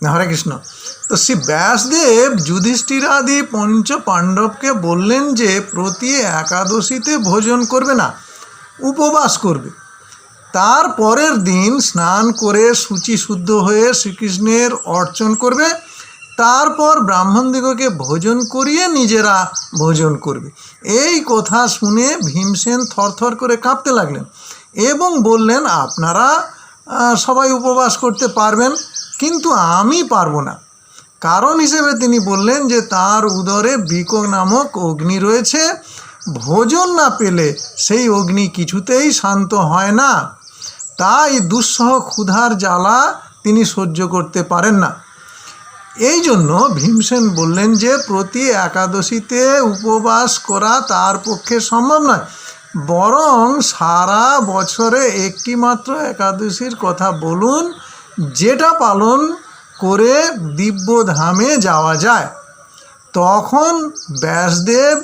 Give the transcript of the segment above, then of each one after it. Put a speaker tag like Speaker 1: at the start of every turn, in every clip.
Speaker 1: হরে কৃষ্ণ। তো শ্রী ব্যাসদেব যুধিষ্ঠির আদি পঞ্চ পাণ্ডবকে বললেন যে প্রতি একাদশীতে ভোজন করবে না, উপবাস করবে। তার পরের দিন স্নান করে শুচি শুদ্ধ হয়ে শ্রীকৃষ্ণের অর্চন করবে, তারপর ব্রাহ্মণদিগকে ভোজন করিয়ে নিজেরা ভোজন করবে। এই কথা শুনে ভীমসেন থরথর করে কাঁপতে লাগলেন এবং বললেন, আপনারা সবাই উপবাস করতে পারবেন, কিন্তু আমি পারবো না। কারণ হিসেবে তিনি বললেন যে তার উদরে বৃক নামক অগ্নি রয়েছে, ভোজন না পেলে সেই অগ্নি কিছুতেই শান্ত হয় না, তাই দুঃসহ ক্ষুধার জ্বালা তিনি সহ্য করতে পারেন না। এই জন্য ভীমসেন বললেন যে প্রতি একাদশীতে উপবাস করা তার পক্ষে সম্ভব নয়, বরং সারা বছরে একটি মাত্র একাদশীর কথা বলুন, যেটা পালন করে দিব্যধামে যাওয়া যায়। তখন ব্যাসদেব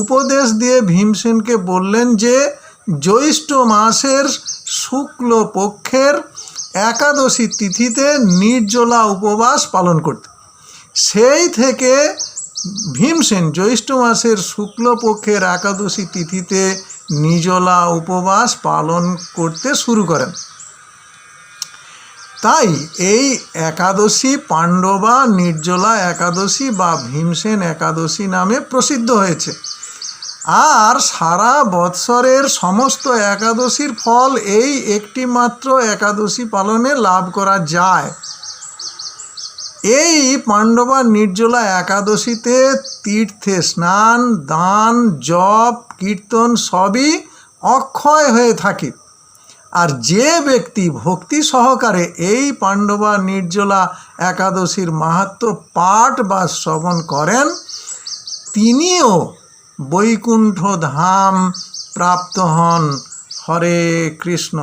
Speaker 1: উপদেশ দিয়ে ভীমসেনকে বললেন যে জ্যৈষ্ঠ মাসের শুক্ল পক্ষের একাদশী তিথিতে নির্জলা উপবাস পালন করতে। সেই থেকে ভীমসেন জ্যৈষ্ঠ মাসের শুক্লপক্ষের একাদশী তিথিতে নির্জলা উপবাস পালন করতে শুরু করেন। তাই এই একাদশী পাণ্ডবা নির্জলা একাদশী বা ভীমসেন একাদশী নামে প্রসিদ্ধ হয়েছে। আর সারা বৎসরের সমস্ত একাদশীর ফল এই একটি মাত্র একাদশী পালনে লাভ করা যায়। এই পাণ্ডবা নির্জলা একাদশীতে তীর্থে স্নান, দান, জপ, কীর্তন সবই অক্ষয় হয়ে থাকে। আর যে ব্যক্তি ভক্তি সহকারে এই পাণ্ডবা নির্জলা একাদশীর মাহাত্ম্য পাঠ বা শ্রবণ করেন, তিনিও বৈকুণ্ঠ ধাম প্রাপ্ত হন। হরে কৃষ্ণ।